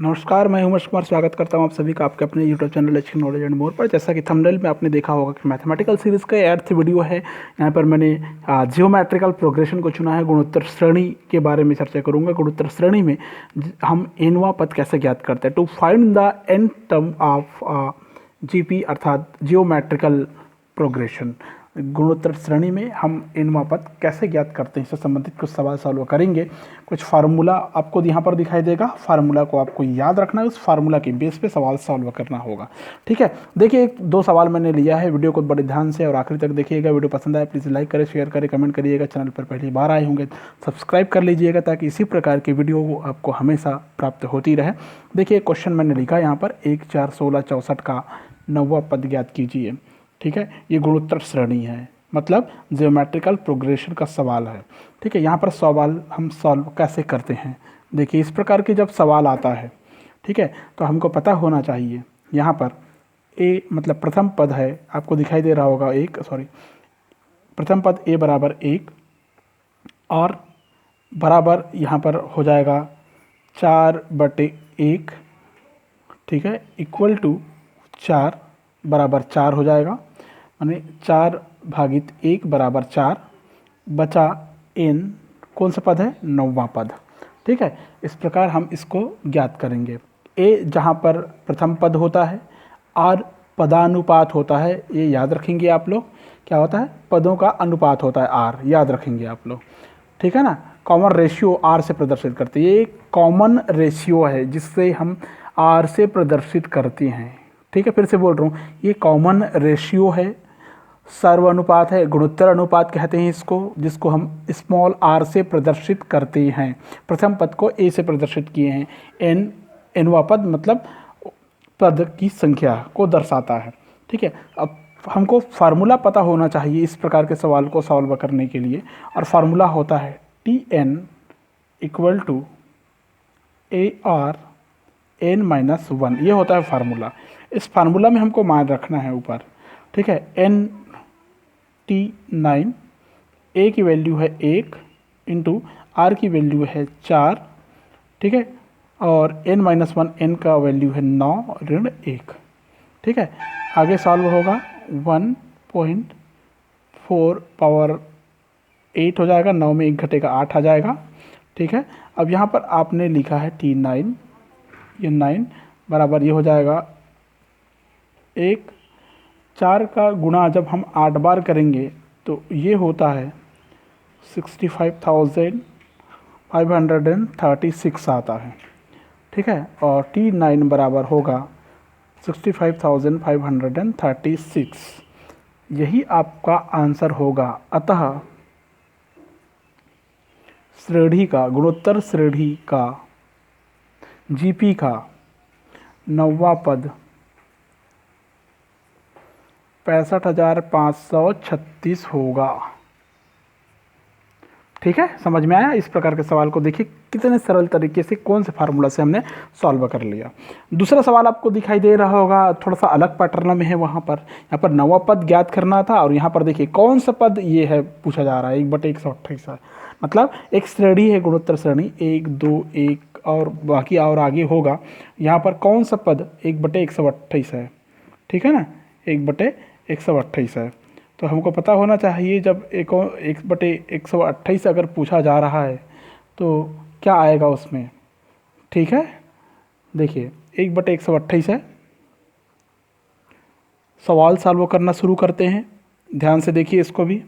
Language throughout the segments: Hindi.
नमस्कार, मैं उमेश कुमार स्वागत करता हूं आप सभी का आपके अपने YouTube channel HK knowledge and more पर। जैसा कि थंबनेल में आपने देखा होगा कि मैथमेटिकल सीरीज़ का 8th वीडियो है। यहाँ पर मैंने जियोमेट्रिकल प्रोग्रेशन को चुना है। गुणोत्तर श्रेणी के बारे में चर्चा करूंगा। गुणोत्तर श्रेणी में हम nवां पद कैसे ज्ञात करते हैं। To find the n term of GP अर्थात जियोमेट्रिकल प्रोग्रेशन, गुणोत्तर श्रेणी में हम nवां पद कैसे ज्ञात करते हैं, इससे संबंधित कुछ सवाल सॉल्व करेंगे। कुछ फार्मूला आपको यहाँ पर दिखाई देगा, फार्मूला को आपको याद रखना है, उस फार्मूला के बेस पे सवाल सॉल्व करना होगा। ठीक है, देखिए दो सवाल मैंने लिया है। वीडियो को बड़े ध्यान से और आखिरी तक देखिएगा। वीडियो पसंद आए प्लीज़ लाइक करें, शेयर करें, कमेंट करिएगा। चैनल पर पहली बार आए होंगे सब्सक्राइब कर लीजिएगा ताकि इसी प्रकार की वीडियो आपको हमेशा प्राप्त होती रहे। देखिए क्वेश्चन मैंने लिखा यहाँ पर 1, 4, 16, 64 का 9वां पद ज्ञात कीजिए। ठीक है, ये गुणोत्तर श्रेणी है, मतलब जियोमेट्रिकल प्रोग्रेशन का सवाल है। ठीक है, यहाँ पर सवाल हम सॉल्व कैसे करते हैं। देखिए इस प्रकार के जब सवाल आता है, ठीक है, तो हमको पता होना चाहिए यहाँ पर ए मतलब प्रथम पद है, आपको दिखाई दे रहा होगा प्रथम पद ए बराबर 1 और बराबर यहाँ पर हो जाएगा 4/1। ठीक है, इक्वल टू 4 बराबर 4 हो जाएगा, यानी 4/1 बराबर 4 बचा n कौन सा पद है, 9वां पद। ठीक है, इस प्रकार हम इसको ज्ञात करेंगे। a जहाँ पर प्रथम पद होता है, r पदानुपात होता है, ये याद रखेंगे आप लोग। क्या होता है, पदों का अनुपात होता है r, याद रखेंगे आप लोग। ठीक है ना, कॉमन रेशियो r से प्रदर्शित करते हैं। ये कॉमन रेशियो है जिससे हम r से प्रदर्शित करते हैं। ठीक है, फिर से बोल रहा हूँ, ये कॉमन रेशियो है, सर्वानुपात है, गुणोत्तर अनुपात कहते हैं इसको, जिसको हम स्मॉल r से प्रदर्शित करते हैं। प्रथम पद को a से प्रदर्शित किए हैं। nवां पद मतलब पद की संख्या को दर्शाता है। ठीक है, अब हमको फार्मूला पता होना चाहिए इस प्रकार के सवाल को सॉल्व करने के लिए, और फार्मूला होता है Tn equal to AR n-1, ये होता है फार्मूला। इस फार्मूला में हमको मान रखना है ऊपर। ठीक है, T9, A की वैल्यू है 1 इंटू R की वैल्यू है 4। ठीक है, और n-1 n का वैल्यू है 9 ऋण 1। ठीक है, आगे सॉल्व होगा 1.4 पावर 8 हो जाएगा, 9 में 1 घटेगा 8 आ जाएगा। ठीक है, अब यहाँ पर आपने लिखा है T9, ये 9 बराबर ये हो जाएगा 1, 4 का गुणा जब हम 8 बार करेंगे तो ये होता है 65,536 आता है। ठीक है, और T9 बराबर होगा 65,536, यही आपका आंसर होगा। अतः श्रेणी का, गुणोत्तर श्रेणी का जीपी का 9वां पद 65,536 होगा। ठीक है, समझ में आया। इस प्रकार के सवाल को देखिए कितने सरल तरीके से कौन से फार्मूला से हमने सॉल्व कर लिया। दूसरा सवाल आपको दिखाई दे रहा होगा, थोड़ा सा अलग पैटर्न में है। वहाँ पर यहाँ पर 9वां पद ज्ञात करना था, और यहाँ पर देखिए कौन सा पद ये है पूछा जा रहा है, 1/128 है। मतलब एक श्रेणी है, गुणोत्तर श्रेणी 1, 2, 1 और बाकी और आगे होगा। यहाँ पर कौन सा पद 1/128 है। ठीक है ना, 1/128 है। तो हमको पता होना चाहिए जब 1/128 अगर पूछा जा रहा है तो क्या आएगा उसमें। ठीक है, देखिए 1/128 है। सवाल सॉल्व करना शुरू करते हैं, ध्यान से देखिए इसको भी।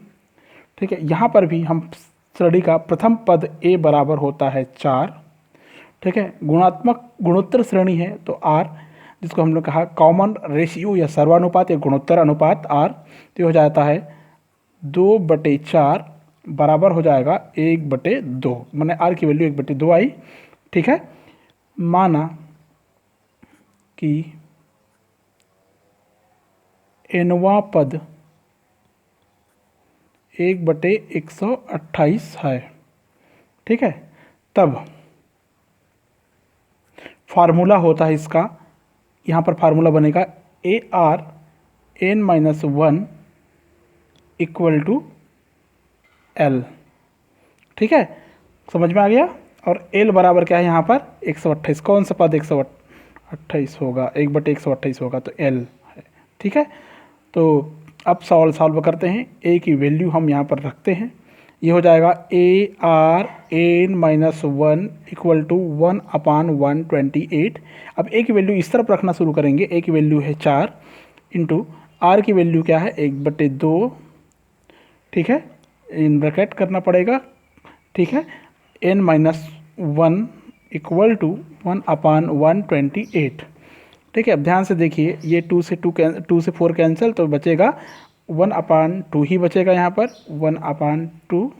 ठीक है, यहाँ पर भी हम श्रेणी का प्रथम पद a बराबर होता है 4। ठीक है, गुणोत्तर श्रेणी है तो r, जिसको हमने कहा कॉमन रेशियो या सर्वानुपात या गुणोत्तर अनुपात r, तो हो जाता है 2/4 बराबर हो जाएगा 1/2, मैंने r की वैल्यू 1/2 आई। ठीक है, माना कि nवां पद 1/128 है। ठीक है, तब फार्मूला होता है इसका, यहाँ पर फार्मूला बनेगा AR n-1 equal to L। ठीक है, समझ में आ गया। और एल बराबर क्या है यहाँ पर 128। कौन सा पद 128 होगा, 1/128 होगा तो एल है। ठीक है, तो अब सवाल सॉल्व करते हैं। ए की वैल्यू हम यहाँ पर रखते हैं, ये हो जाएगा A R N minus 1 equal to 1/128। अब ए की वैल्यू इस तरफ रखना शुरू करेंगे। ए की वैल्यू है 4 इंटू आर की वैल्यू क्या है 1/2। ठीक है, इन ब्रैकेट करना पड़ेगा। ठीक है, एन माइनस 1 इक्वल टू 1/128। ठीक है, अब ध्यान से देखिए, ये 2 से 4 कैंसिल, तो बचेगा 1/2 ही बचेगा यहाँ पर। 1/2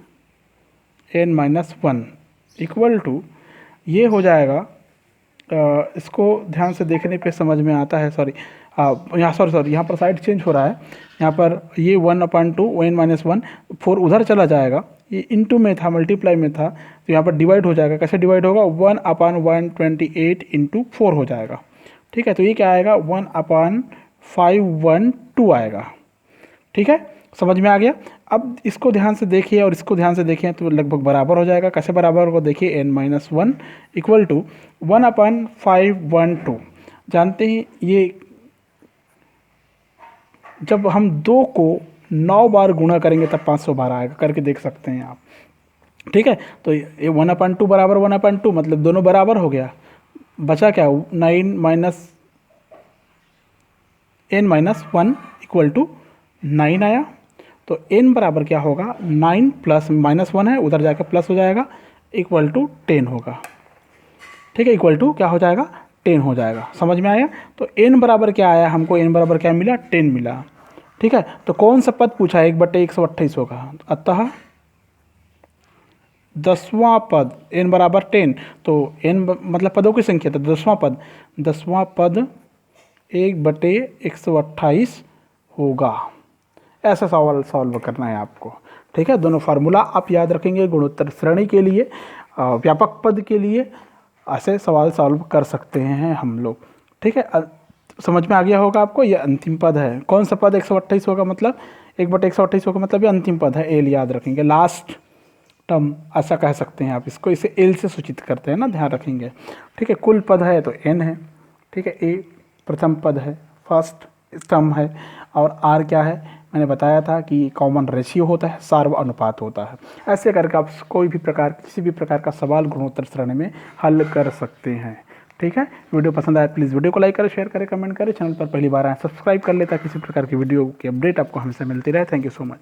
n माइनस 1 इक्वल टू ये हो जाएगा। इसको ध्यान से देखने पे समझ में आता है। यहाँ पर साइड चेंज हो रहा है। यहाँ पर ये 1/2 n माइनस 1, 4 उधर चला जाएगा, ये इनटू में था, मल्टीप्लाई में था, तो यहाँ पर डिवाइड हो जाएगा। कैसे डिवाइड होगा, 1/128 इंटू 4 हो जाएगा। ठीक है, तो ये क्या आएगा 1/512 आएगा। ठीक है, समझ में आ गया। अब इसको ध्यान से देखिए और इसको ध्यान से देखें तो लगभग बराबर हो जाएगा। कैसे बराबर होगा, देखिए n-1 इक्वल टू 1/512। जानते हैं ये जब हम 2 को 9 बार गुणा करेंगे तब 512 आएगा, करके देख सकते हैं आप। ठीक है, तो ये 1/2 बराबर 1/2 मतलब दोनों बराबर हो गया। बचा क्या, 9 माइनस n-1 इक्वल टू 9 आया। तो n बराबर क्या होगा, 9 प्लस -1 है, उधर जाकर प्लस हो जाएगा, इक्वल टू 10 होगा। ठीक है, इक्वल टू क्या हो जाएगा, 10 हो जाएगा। समझ में आया। तो n बराबर क्या आया हमको, n बराबर क्या मिला, 10 मिला। ठीक है, तो कौन सा पद पूछा है, 1/128 होगा, अतः 10वां पद n बराबर 10। तो n मतलब पदों की संख्या, तो 10वां पद 1/128 होगा। ऐसा सवाल सॉल्व करना है आपको। ठीक है, दोनों फार्मूला आप याद रखेंगे गुणोत्तर श्रेणी के लिए, व्यापक पद के लिए ऐसे सवाल सॉल्व कर सकते हैं हम लोग। ठीक है, समझ में आ गया होगा आपको। ये अंतिम पद है। कौन सा पद 128 होगा, मतलब 1/128 होगा, मतलब ये अंतिम पद है। एल याद रखेंगे, लास्ट टर्म ऐसा कह सकते हैं आप इसको, इसे एल से सूचित करते हैं ना, ध्यान रखेंगे। ठीक है, कुल पद है तो एन है। ठीक है, ए प्रथम पद है, फर्स्ट टर्म है, और आर क्या है, मैंने बताया था कि कॉमन रेशियो होता है, सार्व अनुपात होता है। ऐसे करके आप कोई भी प्रकार, किसी भी प्रकार का सवाल गुणोत्तर श्रेणी में हल कर सकते हैं। ठीक है, वीडियो पसंद आए प्लीज़ वीडियो को लाइक करें, शेयर करें, कमेंट करें। चैनल पर पहली बार आए सब्सक्राइब कर ले ताकि किसी प्रकार की वीडियो की अपडेट आपको हमसे मिलती रहे। Thank you so much.